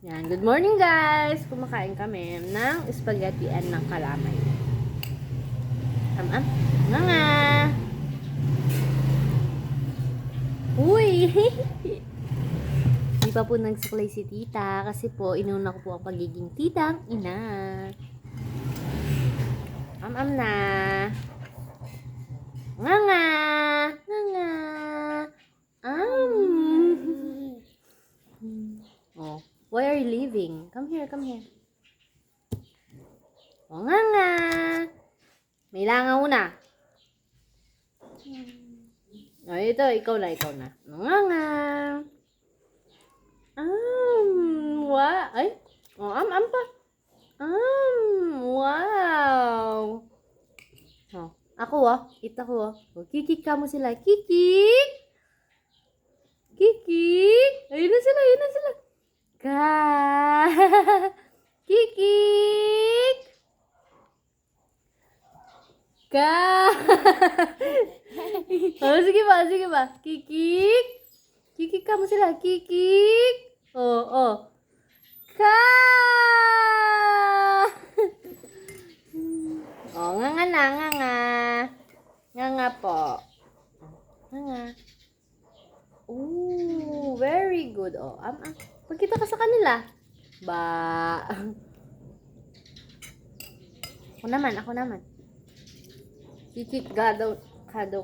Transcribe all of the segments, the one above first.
Yan. Good morning, guys! Kumakain kami ng spaghetti and ng kalamay. Am-am. Nga nga! Uy! Hindi pa po nagsuklay si tita kasi po inuna ko po ang pagiging titang ina. Am-am na! Nga nga! Nga nga! Oh, why are you leaving? Come here, come here. Oh, nga nga! May langaw na. Oh, ito, ikaw na. Nga nga! Wow! Ay! Oh, am pa! Wow! Oh, ako kita ko Oh, kikik ka mo sila. Kikik! Kikik! Ayun na sila. Ka! Kikik! Ka! Oh, sige ba? Kikik! Kikik ka mo sila. Kikik! Oh. Ka! Oh, nga nga po. Nga. Ooh, very good. Oh, pagkita ka sa kanila. Ba. Ako naman. Kikik ka daw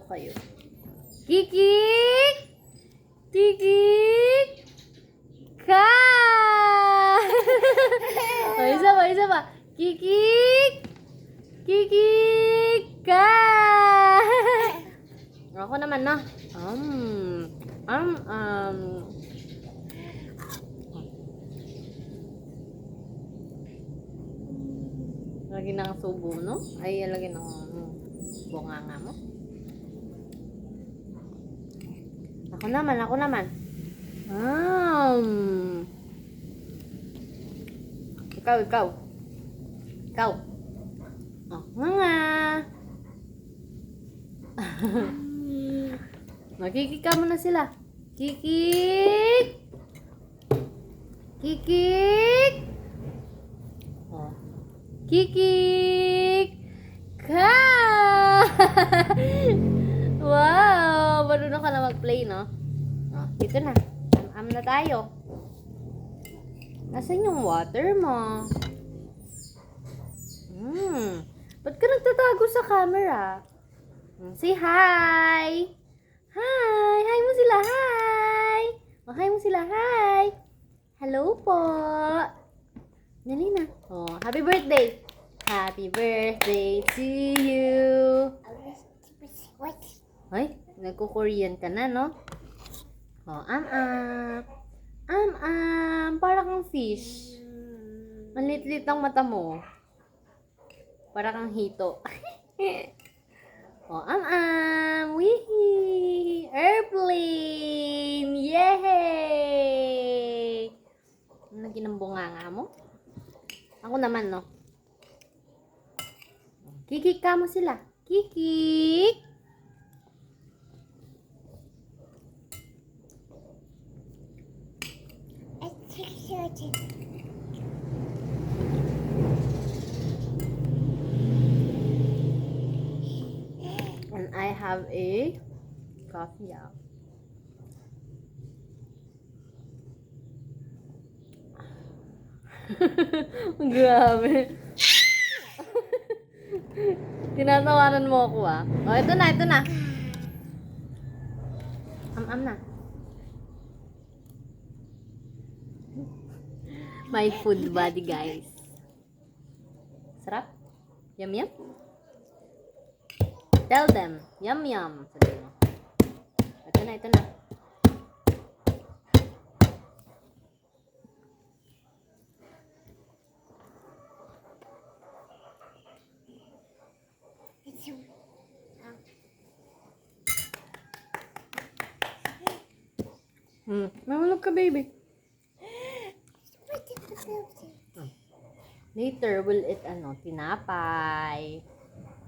kayo. Kikik! Kikik! Ka! Oh, isa pa. Kikik! Kikik! Ka! Ako naman, no? Lagi ng subo, no? Ay, lagi ng bunganga mo. Ako naman. Ikaw. Oh, nga. Magkikika mo na sila. Kikik! Kikik! Oh. Kikik! Ka! Wow! Marunong ka na mag-play, no? Oh, dito na. Am na tayo. Nasaan yung water mo? Ba't ka nagtatago sa camera? Say hi! Hi! Hi mo sila! Hi! Oh, hi mo sila! Hi! Hello po! Dali na. Oh, happy birthday! Happy birthday to you! Ay, nagko-Korean ka na, no? Oh, para kang fish. Ang lit-lit ang mata mo. Para kang hito. Oh, Wee! Airplane! Yay! Ano naging ng bunganga mo? Ako naman, no? Kikik ka mo sila. Kikik! And I have a coffee out. Grabe. Tinatawanan mo ako, Oh, ito na. Am na. My food body, guys. Sarap? Yum. Tell them. Yum. Sabi mo. Ito na. Mahulog ka, baby. Later, we'll eat tinapay.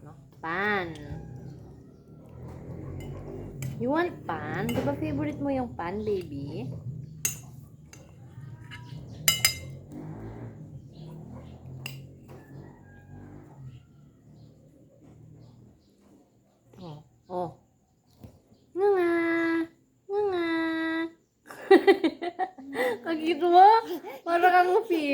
No? Pan. You want pan? Di ba favorite mo yung pan, baby? Kagit mo? Para kang fish.